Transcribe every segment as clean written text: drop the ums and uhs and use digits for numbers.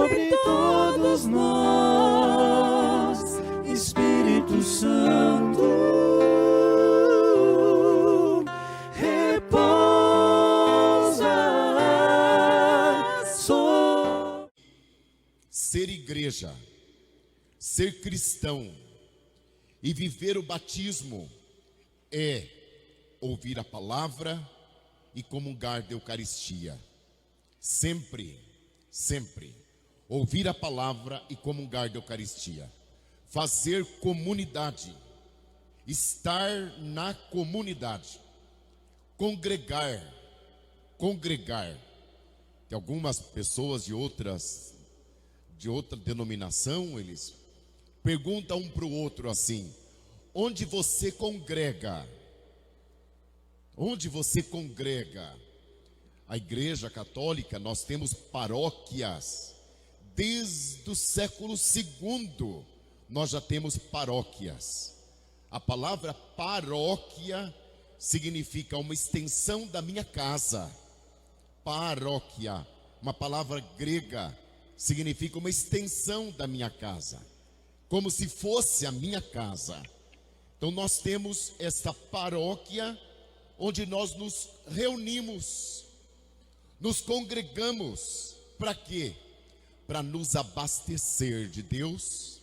sobre todos nós, Espírito Santo, repousa sobre... Ser igreja, ser cristão e viver o batismo é ouvir a palavra e comungar da Eucaristia. Sempre, sempre ouvir a palavra e comungar da Eucaristia. Fazer comunidade, estar na comunidade, congregar. Tem algumas pessoas de outra denominação, eles perguntam um para o outro assim: onde você congrega? Onde você congrega? A Igreja Católica, nós temos paróquias. Desde o século II, nós já temos paróquias. A palavra paróquia significa uma extensão da minha casa. Paróquia, uma palavra grega, significa uma extensão da minha casa, como se fosse a minha casa. Então nós temos esta paróquia onde nós nos reunimos, nos congregamos. Para quê? Para nos abastecer de Deus,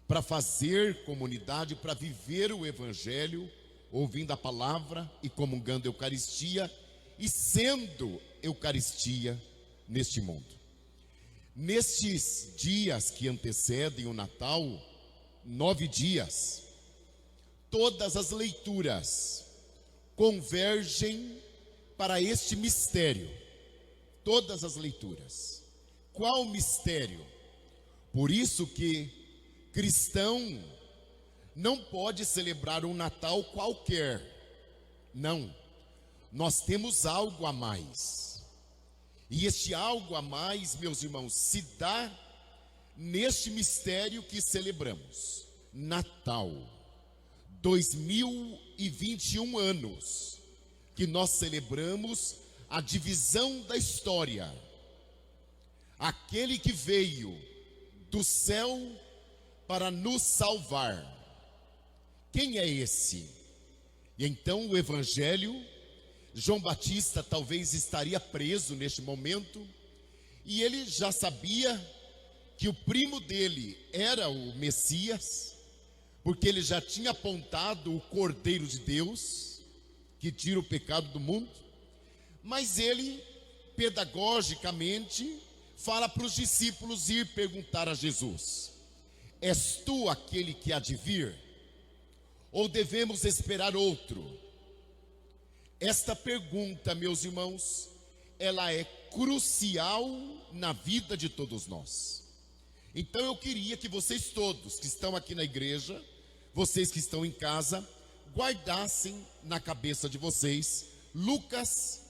para fazer comunidade, para viver o Evangelho, ouvindo a palavra e comungando a Eucaristia e sendo Eucaristia neste mundo. Nestes dias que antecedem o Natal, 9 dias, todas as leituras convergem para este mistério. Todas as leituras. Qual mistério? Por isso que cristão não pode celebrar um Natal qualquer. Não. Nós temos algo a mais. E este algo a mais, meus irmãos, se dá neste mistério que celebramos. Natal. 2021 anos que nós celebramos a divisão da história. Aquele que veio do céu para nos salvar. Quem é esse? E então o Evangelho, João Batista talvez estaria preso neste momento, e ele já sabia que o primo dele era o Messias, porque ele já tinha apontado o Cordeiro de Deus, que tira o pecado do mundo. Mas ele, pedagogicamente, fala para os discípulos ir perguntar a Jesus: és tu aquele que há de vir? Ou devemos esperar outro? Esta pergunta, meus irmãos, ela é crucial na vida de todos nós. Então eu queria que vocês todos que estão aqui na igreja, vocês que estão em casa, guardassem na cabeça de vocês Lucas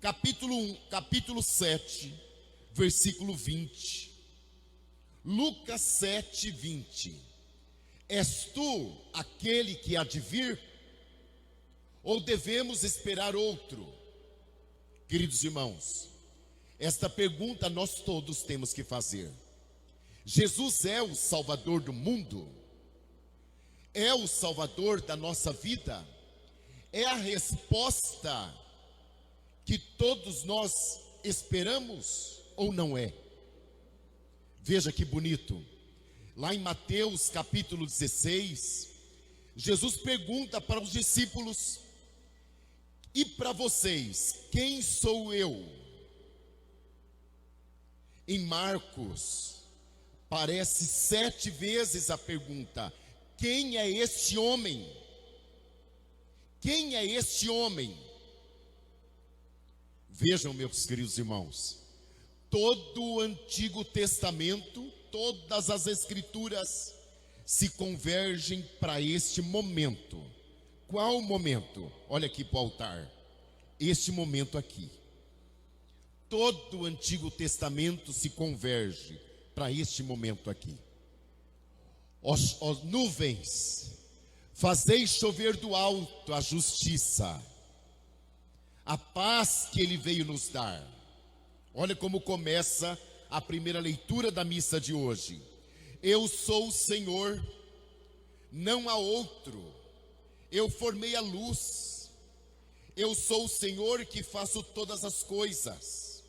capítulo 7, versículo 20. Lucas 7, 20. És tu aquele que há de vir? Ou devemos esperar outro? Queridos irmãos, esta pergunta nós todos temos que fazer. Jesus é o Salvador do mundo? É o Salvador da nossa vida? É a resposta que todos nós esperamos ou não é? Veja que bonito. Lá em Mateus capítulo 16, Jesus pergunta para os discípulos: e para vocês, quem sou eu? Em Marcos, aparece 7 vezes a pergunta: quem é este homem? Quem é este homem? Vejam, meus queridos irmãos, todo o Antigo Testamento, todas as Escrituras se convergem para este momento. Qual momento? Olha aqui para o altar. Este momento aqui. Todo o Antigo Testamento se converge para este momento aqui. Os nuvens, fazei chover do alto a justiça, a paz que Ele veio nos dar. Olha como começa a primeira leitura da missa de hoje. Eu sou o Senhor, não há outro. Eu formei a luz. Eu sou o Senhor que faço todas as coisas.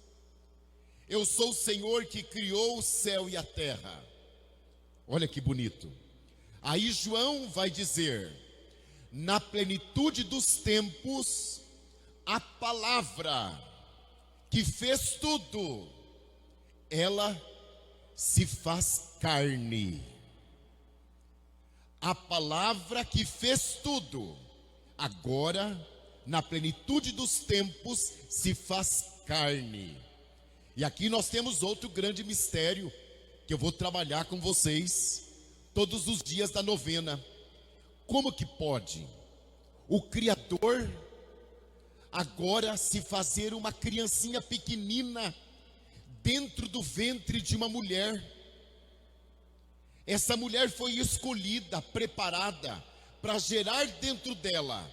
Eu sou o Senhor que criou o céu e a terra. Olha que bonito. Aí João vai dizer: na plenitude dos tempos, a palavra que fez tudo, ela se faz carne. A palavra que fez tudo, agora, na plenitude dos tempos, se faz carne. E aqui nós temos outro grande mistério que eu vou trabalhar com vocês todos os dias da novena. Como que pode o Criador agora se fazer uma criancinha pequenina dentro do ventre de uma mulher? Essa mulher foi escolhida, preparada para gerar dentro dela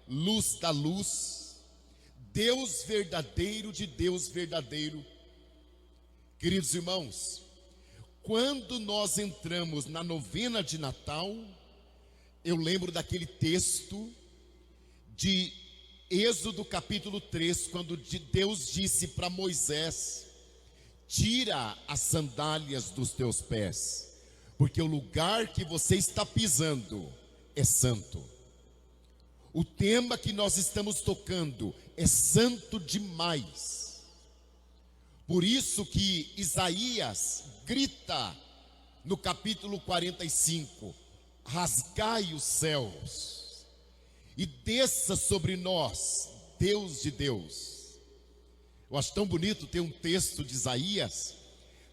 luz da luz, Deus verdadeiro de Deus verdadeiro. Queridos irmãos, quando nós entramos na novena de Natal, eu lembro daquele texto de Êxodo capítulo 3, quando Deus disse para Moisés: tira as sandálias dos teus pés, porque o lugar que você está pisando é santo. O tema que nós estamos tocando é santo demais. Por isso que Isaías grita no capítulo 45: rasgai os céus e desça sobre nós, Deus de Deus. Eu acho tão bonito ter um texto de Isaías,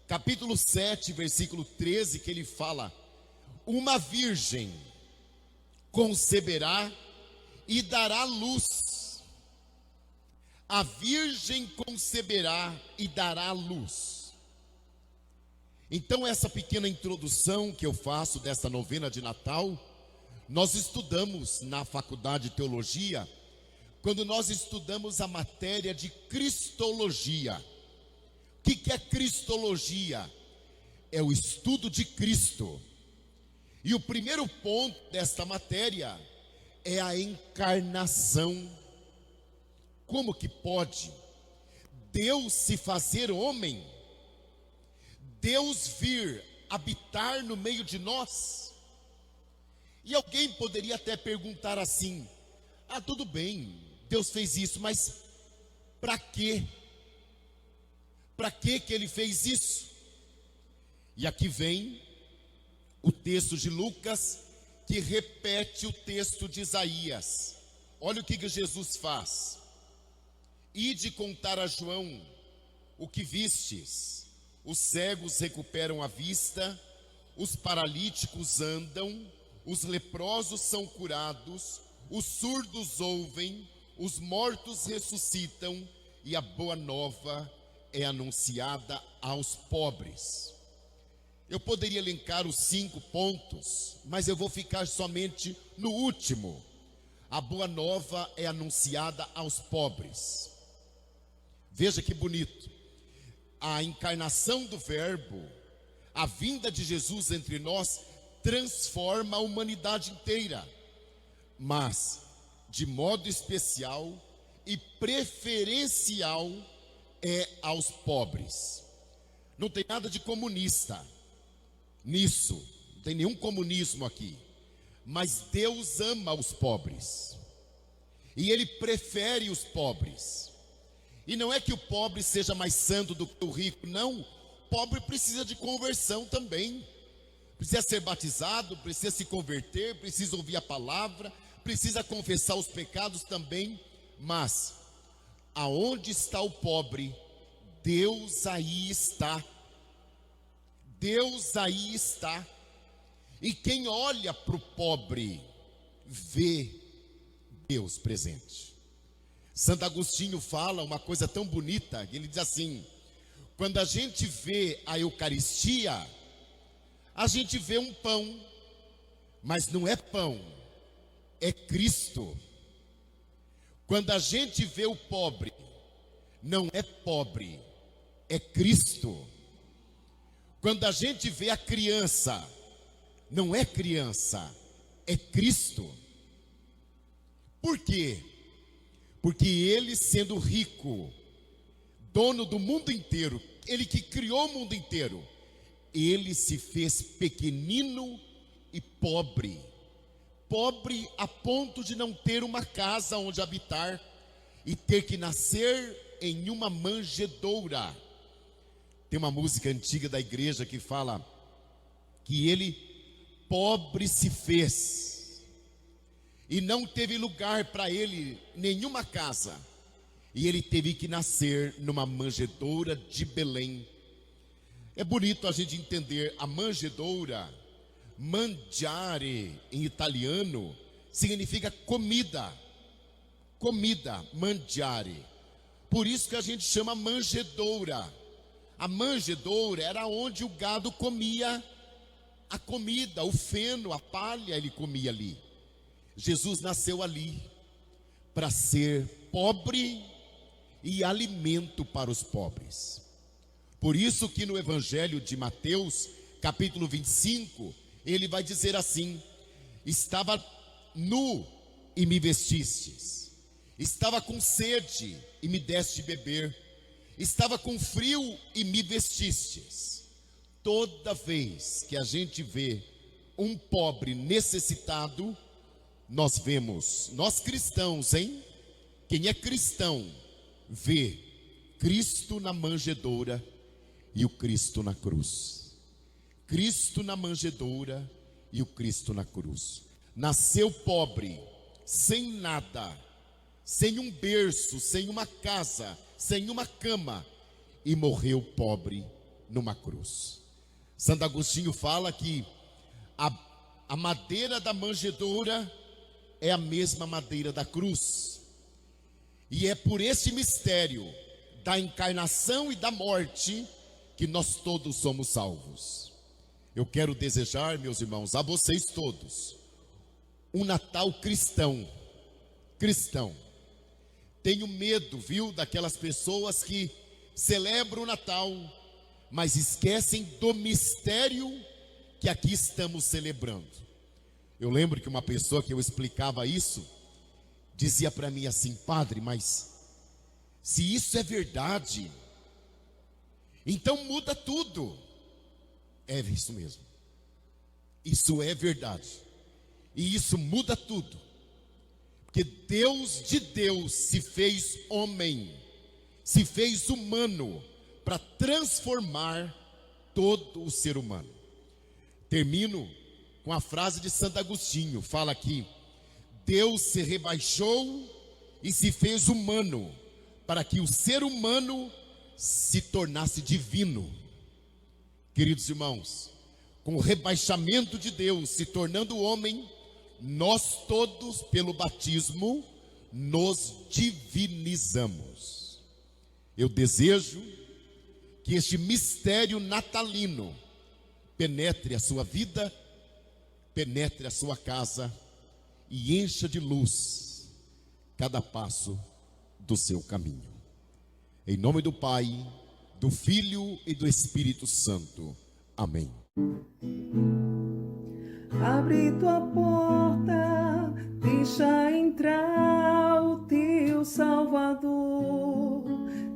capítulo 7, versículo 13, que ele fala: uma virgem conceberá e dará luz. A virgem conceberá e dará luz. Então, essa pequena introdução que eu faço dessa novena de Natal, nós estudamos na faculdade de teologia, quando nós estudamos a matéria de cristologia. O que é cristologia? É o estudo de Cristo. E o primeiro ponto desta matéria é a encarnação. Como que pode Deus se fazer homem? Deus vir habitar no meio de nós? E alguém poderia até perguntar assim: ah, tudo bem, Deus fez isso, mas para quê? Para que ele fez isso? E aqui vem o texto de Lucas, que repete o texto de Isaías. Olha o que Jesus faz: ide contar a João o que vistes. Os cegos recuperam a vista, os paralíticos andam, os leprosos são curados, os surdos ouvem, os mortos ressuscitam, e a boa nova é anunciada aos pobres. Eu poderia elencar os 5 pontos, mas eu vou ficar somente no último. A boa nova é anunciada aos pobres. Veja que bonito. A encarnação do Verbo, a vinda de Jesus entre nós, transforma a humanidade inteira, mas de modo especial e preferencial é aos pobres. Não tem nada de comunista nisso, não tem nenhum comunismo aqui, mas Deus ama os pobres e Ele prefere os pobres. E não é que o pobre seja mais santo do que o rico, não. O pobre precisa de conversão também, precisa ser batizado, precisa se converter, precisa ouvir a palavra, precisa confessar os pecados também. Mas aonde está o pobre, Deus aí está. Deus aí está. E quem olha para o pobre, vê Deus presente. Santo Agostinho fala uma coisa tão bonita, ele diz assim: quando a gente vê a Eucaristia, a gente vê um pão, mas não é pão, é Cristo. Quando a gente vê o pobre, não é pobre, é Cristo. Quando a gente vê a criança, não é criança, é Cristo. Por quê? Porque ele, sendo rico, dono do mundo inteiro, ele que criou o mundo inteiro, ele se fez pequenino e pobre. Pobre a ponto de não ter uma casa onde habitar e ter que nascer em uma manjedoura. Tem uma música antiga da igreja que fala que ele pobre se fez e não teve lugar para ele nenhuma casa, e ele teve que nascer numa manjedoura de Belém. É bonito a gente entender a manjedoura. Mangiare em italiano significa comida. Comida, mangiare. Por isso que a gente chama manjedoura. A manjedoura era onde o gado comia a comida, o feno, a palha, ele comia ali. Jesus nasceu ali para ser pobre e alimento para os pobres. Por isso que no Evangelho de Mateus, capítulo 25, ele vai dizer assim: estava nu e me vestistes, estava com sede e me deste beber, estava com frio e me vestistes. Toda vez que a gente vê um pobre necessitado, nós vemos, nós cristãos, hein? Quem é cristão vê Cristo na manjedoura e o Cristo na cruz. Cristo na manjedoura e o Cristo na cruz. Nasceu pobre, sem nada, sem um berço, sem uma casa, sem uma cama, e morreu pobre numa cruz. Santo Agostinho fala que a madeira da manjedoura é a mesma madeira da cruz. E é por esse mistério da encarnação e da morte que nós todos somos salvos. Eu quero desejar, meus irmãos, a vocês todos, um Natal cristão. Cristão. Tenho medo, viu, daquelas pessoas que celebram o Natal, mas esquecem do mistério que aqui estamos celebrando. Eu lembro que uma pessoa que eu explicava isso, dizia para mim assim: padre, mas se isso é verdade, então muda tudo. É isso mesmo. Isso é verdade. E isso muda tudo. Porque Deus de Deus se fez homem, se fez humano, para transformar todo o ser humano. Termino com a frase de Santo Agostinho, fala aqui: Deus se rebaixou e se fez humano, para que o ser humano se tornasse divino. Queridos irmãos, com o rebaixamento de Deus se tornando homem, nós todos, pelo batismo, nos divinizamos. Eu desejo que este mistério natalino penetre a sua vida, penetre a sua casa e encha de luz cada passo do seu caminho. Em nome do Pai, do Filho e do Espírito Santo. Amém. Abre tua porta, deixa entrar o teu Salvador,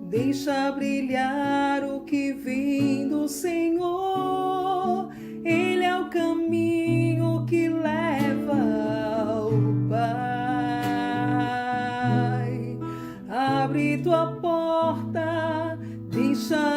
deixa brilhar o que vem do Senhor. Ele é o caminho que leva ao Pai. Abre tua porta, deixa